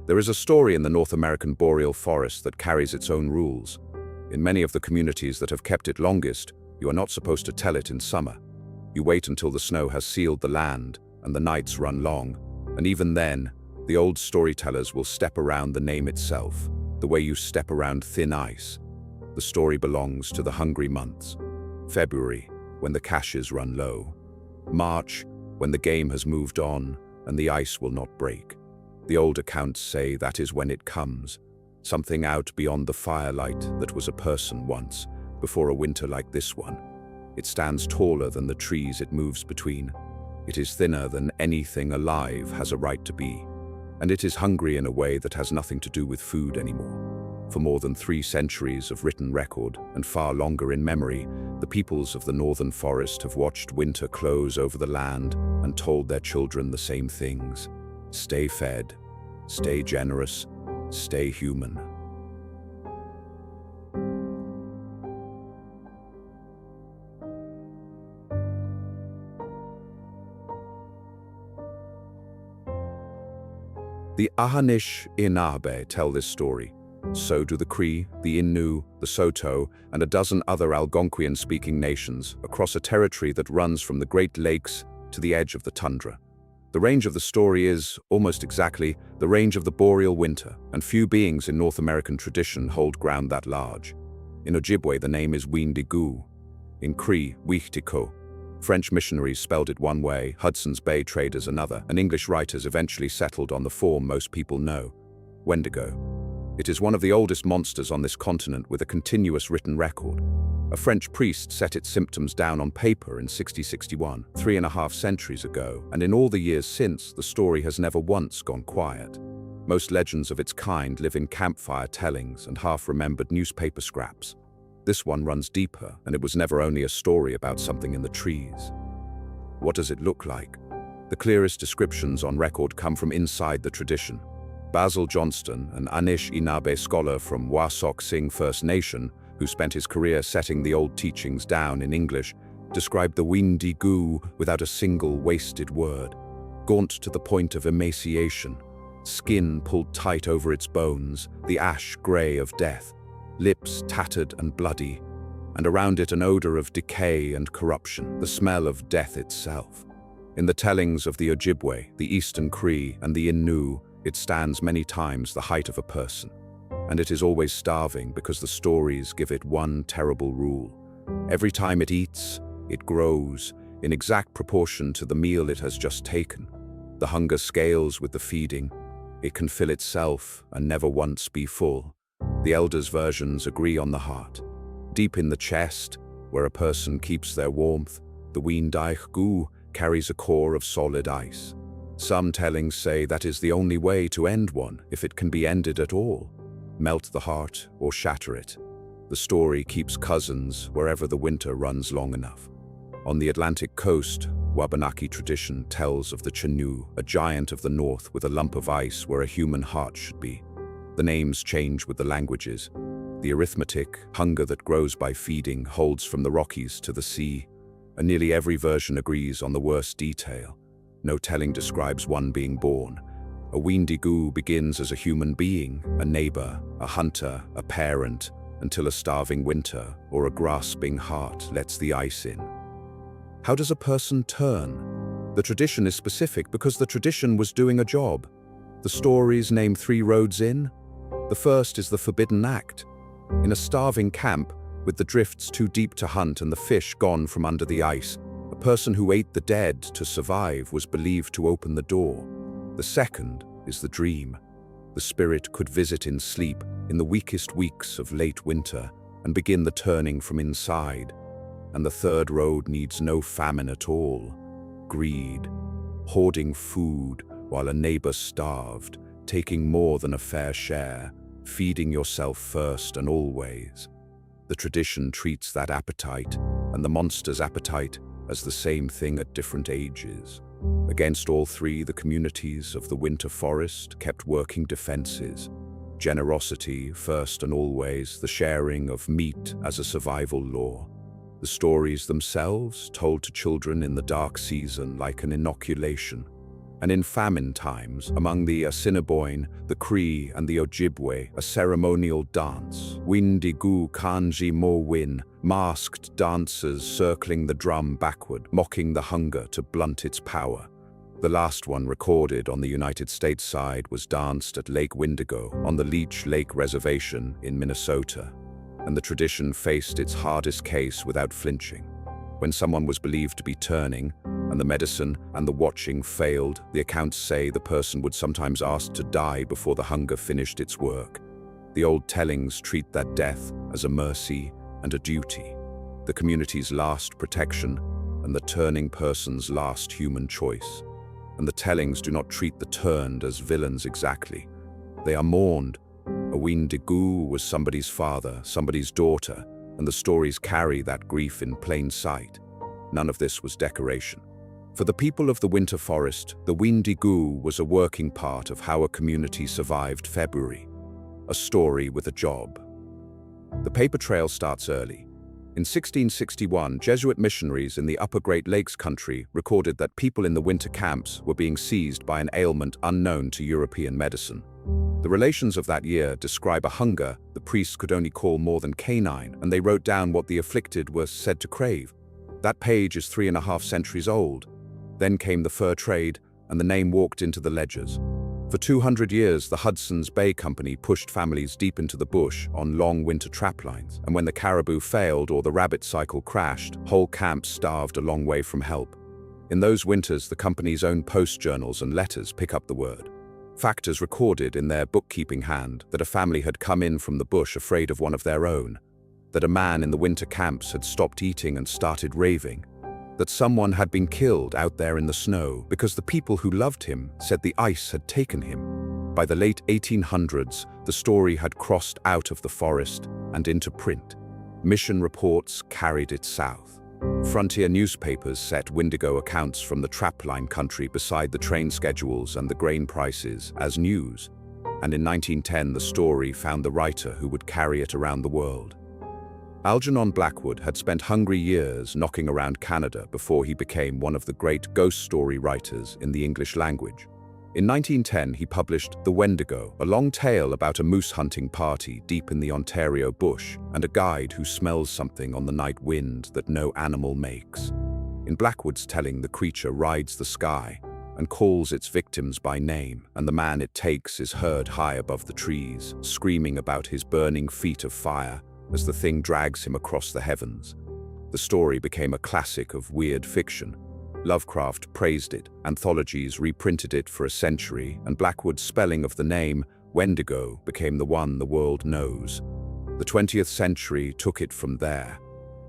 There is a story in the North American boreal forest that carries its own rules. In many of the communities that have kept it longest, you are not supposed to tell it in summer. You wait until the snow has sealed the land and the nights run long, and even then, the old storytellers will step around the name itself, the way you step around thin ice. The story belongs to the hungry months. February, when the caches run low. March, when the game has moved on and the ice will not break. The old accounts say that is when it comes, something out beyond the firelight that was a person once, before a winter like this one. It stands taller than the trees it moves between. It is thinner than anything alive has a right to be. And it is hungry in a way that has nothing to do with food anymore. For more than 3 centuries of written record, and far longer in memory, the peoples of the northern forest have watched winter close over the land and told their children the same things. Stay fed, stay generous, stay human. The Anishinaabe tell this story. So do the Cree, the Innu, the Saulteaux, and a dozen other Algonquian-speaking nations across a territory that runs from the Great Lakes to the edge of the tundra. The range of the story is, almost exactly, the range of the boreal winter, and few beings in North American tradition hold ground that large. In Ojibwe, the name is Wendigo. In Cree, wîhtikôw. French missionaries spelled it one way, Hudson's Bay traders another, and English writers eventually settled on the form most people know, Wendigo. It is one of the oldest monsters on this continent with a continuous written record. A French priest set its symptoms down on paper in 1661, 3.5 centuries ago, and in all the years since, the story has never once gone quiet. Most legends of its kind live in campfire tellings and half-remembered newspaper scraps. This one runs deeper, and it was never only a story about something in the trees. What does it look like? The clearest descriptions on record come from inside the tradition. Basil Johnston, an Anishinaabe scholar from Wîhtikôw First Nation, who spent his career setting the old teachings down in English, described the Wendigo without a single wasted word. Gaunt to the point of emaciation, skin pulled tight over its bones, the ash grey of death, lips tattered and bloody, and around it an odor of decay and corruption, the smell of death itself. In the tellings of the Ojibwe, the Eastern Cree, and the Innu, it stands many times the height of a person. And it is always starving because the stories give it one terrible rule. Every time it eats, it grows, in exact proportion to the meal it has just taken. The hunger scales with the feeding. It can fill itself and never once be full. The elders' versions agree on the heart. Deep in the chest, where a person keeps their warmth, the wîhtikôw carries a core of solid ice. Some tellings say that is the only way to end one, if it can be ended at all. Melt the heart or shatter it. The story keeps cousins wherever the winter runs long enough. On the Atlantic coast, Wabanaki tradition tells of the canoed, a giant of the north with a lump of ice where a human heart should be. The names change with the languages. The arithmetic, hunger that grows by feeding, holds from the Rockies to the sea, and nearly every version agrees on the worst detail. No telling describes one being born. A Wendigo begins as a human being, a neighbor, a hunter, a parent, until a starving winter or a grasping heart lets the ice in. How does a person turn? The tradition is specific because the tradition was doing a job. The stories name 3 roads in. The first is the Forbidden Act. In a starving camp, with the drifts too deep to hunt and the fish gone from under the ice, a person who ate the dead to survive was believed to open the door. The second is the dream. The spirit could visit in sleep in the weakest weeks of late winter and begin the turning from inside. And the third road needs no famine at all. Greed, hoarding food while a neighbor starved, taking more than a fair share, feeding yourself first and always. The tradition treats that appetite and the monster's appetite as the same thing at different ages. Against all 3, the communities of the winter forest kept working defenses. Generosity first and always, the sharing of meat as a survival law. The stories themselves told to children in the dark season like an inoculation. And in famine times, among the Anishinaabe, the Cree, and the Ojibwe, a ceremonial dance, Wendigos kanji mo win, masked dancers circling the drum backward, mocking the hunger to blunt its power. The last one recorded on the United States side was danced at Lake Wendigo on the Leech Lake Reservation in Minnesota, and the tradition faced its hardest case without flinching. When someone was believed to be turning, and the medicine and the watching failed, the accounts say the person would sometimes ask to die before the hunger finished its work. The old tellings treat that death as a mercy and a duty, the community's last protection and the turning person's last human choice. And the tellings do not treat the turned as villains exactly. They are mourned. A Wendigo was somebody's father, somebody's daughter, and the stories carry that grief in plain sight. None of this was decoration. For the people of the winter forest, the Wendigo was a working part of how a community survived February. A story with a job. The paper trail starts early. In 1661, Jesuit missionaries in the Upper Great Lakes country recorded that people in the winter camps were being seized by an ailment unknown to European medicine. The relations of that year describe a hunger the priests could only call more than canine, and they wrote down what the afflicted were said to crave. That page is 3.5 centuries old. Then came the fur trade, and the name walked into the ledgers. For 200 years, the Hudson's Bay Company pushed families deep into the bush on long winter trap lines, and when the caribou failed or the rabbit cycle crashed, whole camps starved a long way from help. In those winters, the company's own post journals and letters pick up the word. Factors recorded in their bookkeeping hand that a family had come in from the bush afraid of one of their own, that a man in the winter camps had stopped eating and started raving, that someone had been killed out there in the snow because the people who loved him said the ice had taken him. By the late 1800s, the story had crossed out of the forest and into print. Mission reports carried it south. Frontier newspapers set Wendigo accounts from the trapline country beside the train schedules and the grain prices as news, and in 1910 the story found the writer who would carry it around the world. Algernon Blackwood had spent hungry years knocking around Canada before he became one of the great ghost story writers in the English language. In 1910, he published The Wendigo, a long tale about a moose hunting party deep in the Ontario bush and a guide who smells something on the night wind that no animal makes. In Blackwood's telling, the creature rides the sky and calls its victims by name, and the man it takes is heard high above the trees, screaming about his burning feet of fire as the thing drags him across the heavens. The story became a classic of weird fiction. Lovecraft praised it, anthologies reprinted it for a century, and Blackwood's spelling of the name, Wendigo, became the one the world knows. The 20th century took it from there.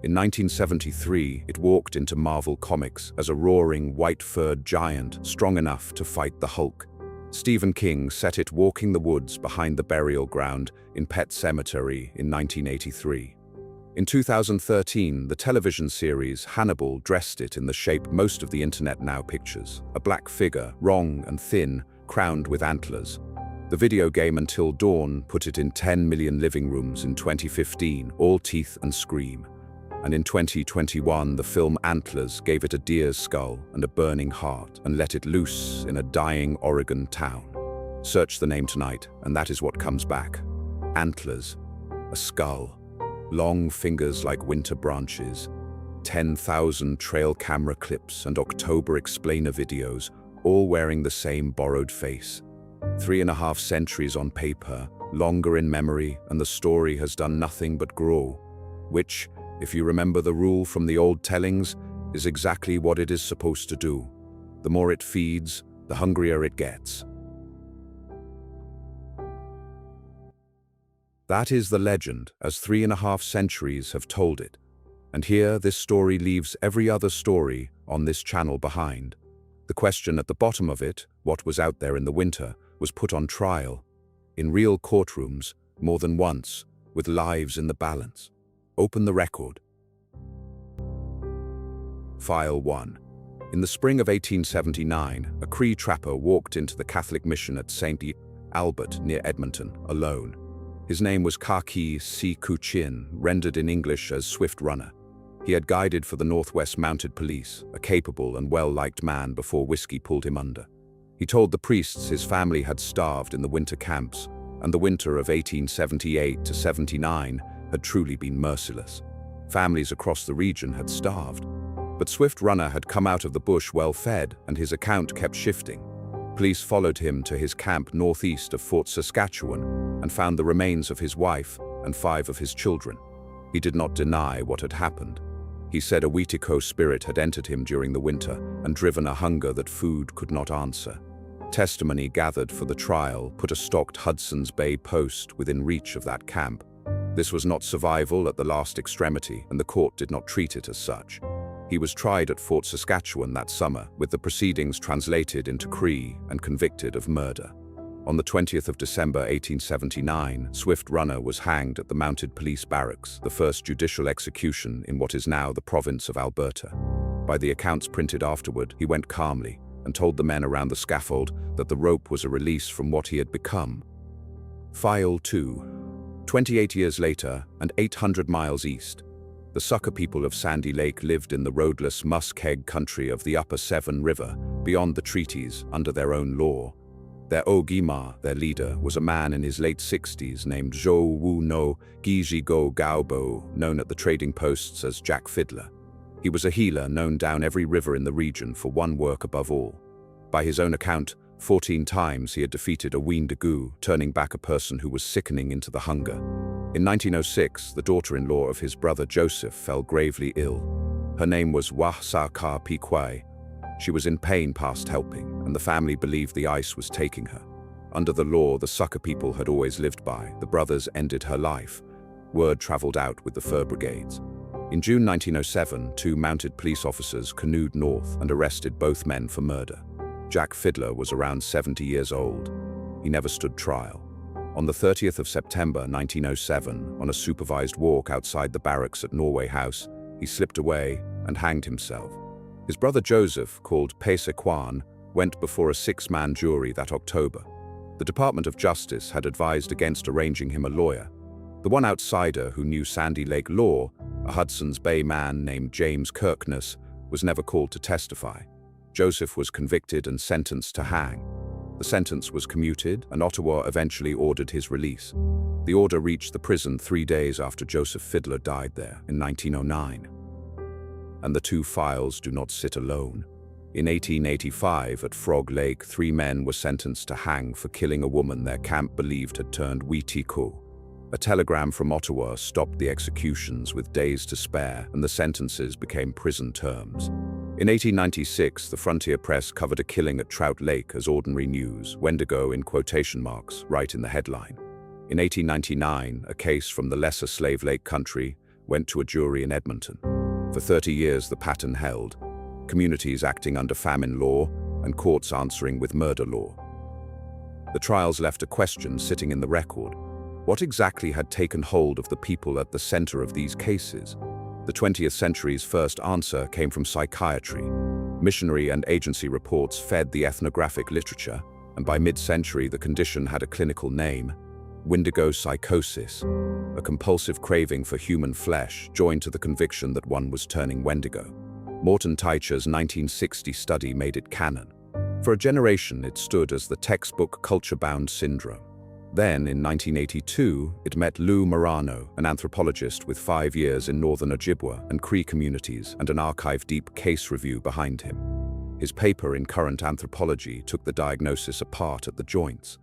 In 1973, it walked into Marvel Comics as a roaring, white-furred giant strong enough to fight the Hulk. Stephen King set it walking the woods behind the burial ground in Pet Sematary in 1983. In 2013, the television series Hannibal dressed it in the shape most of the internet now pictures, a black figure, wrong and thin, crowned with antlers. The video game Until Dawn put it in 10 million living rooms in 2015, all teeth and scream. And in 2021, the film Antlers gave it a deer's skull and a burning heart and let it loose in a dying Oregon town. Search the name tonight, and that is what comes back. Antlers, a skull, long fingers like winter branches, 10,000 trail camera clips and October explainer videos, all wearing the same borrowed face. 3.5 centuries on paper, longer in memory, and the story has done nothing but grow, which, if you remember the rule from the old tellings, is exactly what it is supposed to do. The more it feeds, the hungrier it gets. That is the legend, as 3.5 centuries have told it. And here, this story leaves every other story on this channel behind. The question at the bottom of it, what was out there in the winter, was put on trial, in real courtrooms, more than once, with lives in the balance. Open the record. File 1. In the spring of 1879, a Cree trapper walked into the Catholic mission at St. Albert near Edmonton, alone. His name was Kaki Si Kuchin, rendered in English as Swift Runner. He had guided for the Northwest Mounted Police, a capable and well-liked man before whiskey pulled him under. He told the priests his family had starved in the winter camps, and the winter of 1878 to 79 had truly been merciless. Families across the region had starved. But Swift Runner had come out of the bush well-fed, and his account kept shifting. Police followed him to his camp northeast of Fort Saskatchewan and found the remains of his wife and 5 of his children. He did not deny what had happened. He said a wîhtikôw spirit had entered him during the winter and driven a hunger that food could not answer. Testimony gathered for the trial put a stocked Hudson's Bay post within reach of that camp. This was not survival at the last extremity, and the court did not treat it as such. He was tried at Fort Saskatchewan that summer, with the proceedings translated into Cree and convicted of murder. On the 20th of December 1879, Swift Runner was hanged at the Mounted Police Barracks, the first judicial execution in what is now the province of Alberta. By the accounts printed afterward, he went calmly and told the men around the scaffold that the rope was a release from what he had become. File 2. 28 years later, and 800 miles east, the Sucker people of Sandy Lake lived in the roadless muskeg country of the Upper Severn River, beyond the treaties, under their own law. Their Ogima, their leader, was a man in his late 60s named Zhou Wu No Gijigo Gaobo, known at the trading posts as Jack Fiddler. He was a healer known down every river in the region for one work above all. By his own account, 14 times he had defeated a wendigos, turning back a person who was sickening into the hunger. In 1906, the daughter-in-law of his brother Joseph fell gravely ill. Her name was wîhtikôw. She was in pain past helping, and the family believed the ice was taking her. Under the law the Sucker people had always lived by, the brothers ended her life. Word traveled out with the fur brigades. In June 1907, 2 mounted police officers canoed north and arrested both men for murder. Jack Fiddler was around 70 years old. He never stood trial. On the 30th of September 1907, on a supervised walk outside the barracks at Norway House, he slipped away and hanged himself. His brother Joseph, called wîhtikôw, went before a 6-man jury that October. The Department of Justice had advised against arranging him a lawyer. The one outsider who knew Sandy Lake law, a Hudson's Bay man named James Kirkness, was never called to testify. Joseph was convicted and sentenced to hang. The sentence was commuted, and Ottawa eventually ordered his release. The order reached the prison 3 days after Joseph Fiddler died there in 1909. And the 2 files do not sit alone. In 1885, at Frog Lake, 3 men were sentenced to hang for killing a woman their camp believed had turned wîhtikôw. A telegram from Ottawa stopped the executions with days to spare, and the sentences became prison terms. In 1896, the Frontier Press covered a killing at Trout Lake as ordinary news, Wendigo in quotation marks, right in the headline. In 1899, a case from the lesser Slave Lake country went to a jury in Edmonton. For 30 years, the pattern held, communities acting under famine law and courts answering with murder law. The trials left a question sitting in the record. What exactly had taken hold of the people at the center of these cases? The 20th century's first answer came from psychiatry. Missionary and agency reports fed the ethnographic literature, and by mid-century the condition had a clinical name: Wendigo psychosis, a compulsive craving for human flesh joined to the conviction that one was turning Wendigo. Morton Teicher's 1960 study made it canon. For a generation it stood as the textbook culture-bound syndrome. Then, in 1982, it met Lou Marano, an anthropologist with 5 years in northern Ojibwa and Cree communities and an archive-deep case review behind him. His paper in Current Anthropology took the diagnosis apart at the joints.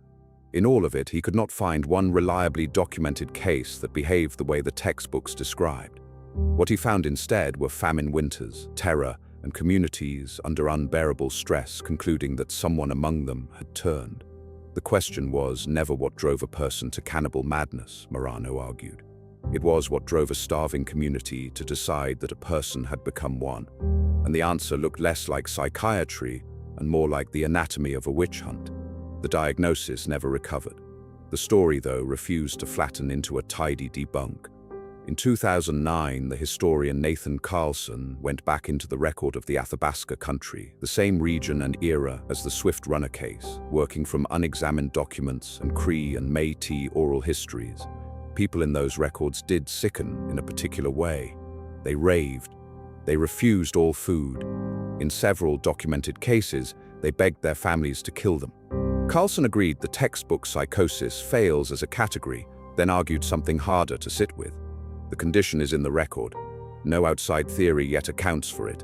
In all of it, he could not find one reliably documented case that behaved the way the textbooks described. What he found instead were famine winters, terror, and communities under unbearable stress, concluding that someone among them had turned. The question was never what drove a person to cannibal madness, Marano argued. It was what drove a starving community to decide that a person had become one. And the answer looked less like psychiatry and more like the anatomy of a witch hunt. The diagnosis never recovered. The story, though, refused to flatten into a tidy debunk. In 2009, the historian Nathan Carlson went back into the record of the Athabasca country, the same region and era as the Swift Runner case, working from unexamined documents and Cree and Métis oral histories. People in those records did sicken in a particular way. They raved. They refused all food. In several documented cases, They begged their families to kill them. Carlson agreed the textbook psychosis fails as a category, then argued something harder to sit with. The condition is in the record. No outside theory yet accounts for it.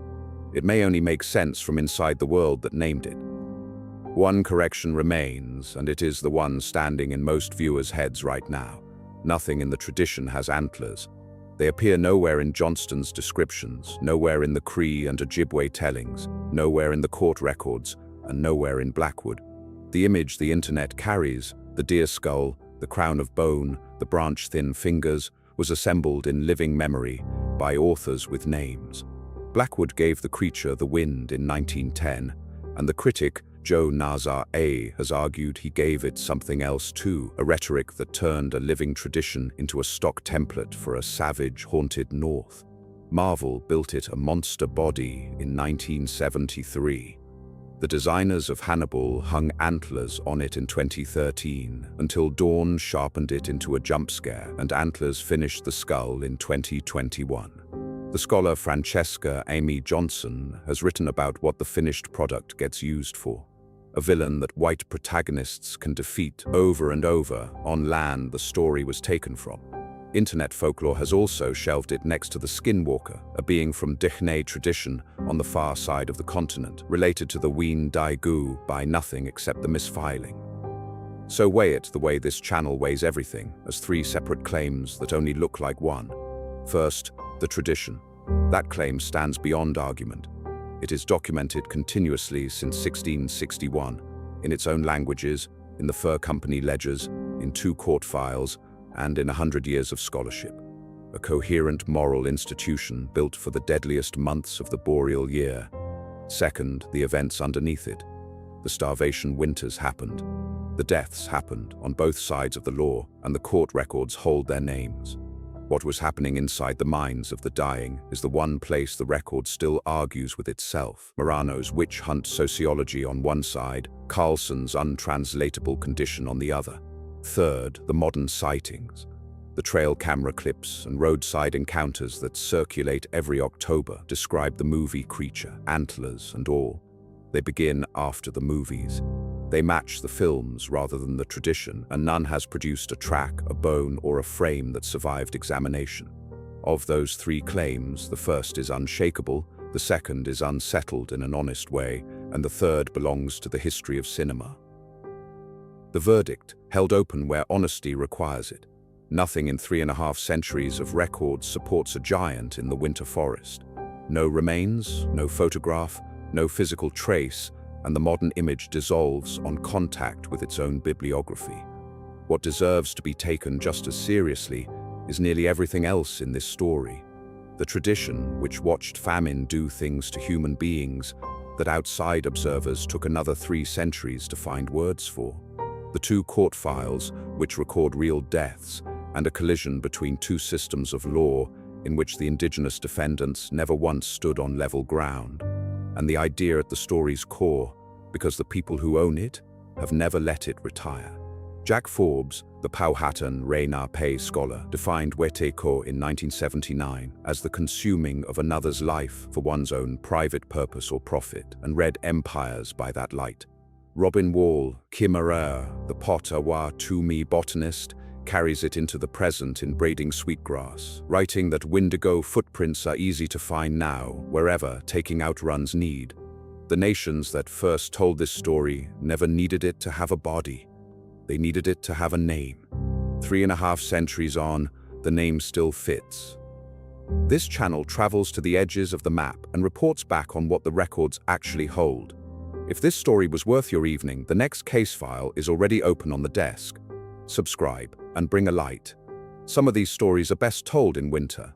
It may only make sense from inside the world that named it. One correction remains, and it is the one standing in most viewers' heads right now. Nothing in the tradition has antlers. They appear nowhere in Johnston's descriptions, nowhere in the Cree and Ojibwe tellings, nowhere in the court records, and nowhere in Blackwood. The image the internet carries, the deer skull, the crown of bone, the branch-thin fingers, was assembled in living memory by authors with names. Blackwood gave the creature the wind in 1910, and the critic Joe Nazar A. has argued he gave it something else too, a rhetoric that turned a living tradition into a stock template for a savage, haunted North. Marvel built it a monster body in 1973. The designers of Hannibal hung antlers on it in 2013, until Dawn sharpened it into a jump scare, and Antlers finished the skull in 2021. The scholar Francesca Amy Johnson has written about what the finished product gets used for. A villain that white protagonists can defeat over and over on land the story was taken from. Internet folklore has also shelved it next to the Skinwalker, a being from Dikhne tradition on the far side of the continent, related to the wîhtikôw by nothing except the misfiling. So weigh it the way this channel weighs everything, as three separate claims that only look like one. First, the tradition. That claim stands beyond argument. It is documented continuously since 1661, in its own languages, in the Fur Company ledgers, in 2 court files, and in 100 years of scholarship. A coherent moral institution built for the deadliest months of the boreal year. Second, the events underneath it. The starvation winters happened. The deaths happened on both sides of the law, and the court records hold their names. What was happening inside the minds of the dying is the one place the record still argues with itself. Morano's witch hunt sociology on one side, Carlson's untranslatable condition on the other. Third, the modern sightings. The trail camera clips and roadside encounters that circulate every October describe the movie creature, antlers and all. They begin after the movies. They match the films rather than the tradition, and none has produced a track, a bone, or a frame that survived examination. Of those 3 claims, the first is unshakable, the second is unsettled in an honest way, and the third belongs to the history of cinema. The verdict, held open where honesty requires it. Nothing in 3.5 centuries of records supports a giant in the winter forest. No remains, no photograph, no physical trace, and the modern image dissolves on contact with its own bibliography. What deserves to be taken just as seriously is nearly everything else in this story. The tradition, which watched famine do things to human beings that outside observers took another 3 centuries to find words for. The 2 court files, which record real deaths, and a collision between 2 systems of law in which the indigenous defendants never once stood on level ground. And the idea at the story's core, because the people who own it have never let it retire. Jack Forbes, the Powhatan Raynarpe scholar, defined wîhtikôw in 1979 as the consuming of another's life for one's own private purpose or profit, and read empires by that light. Robin Wall, Kimmerer, the Potawatomi botanist, carries it into the present in braiding sweetgrass, writing that Wendigo footprints are easy to find now, wherever taking outruns need. The nations that first told this story never needed it to have a body. They needed it to have a name. 3.5 centuries on, the name still fits. This channel travels to the edges of the map and reports back on what the records actually hold. If this story was worth your evening, the next case file is already open on the desk. Subscribe and bring a light. Some of these stories are best told in winter.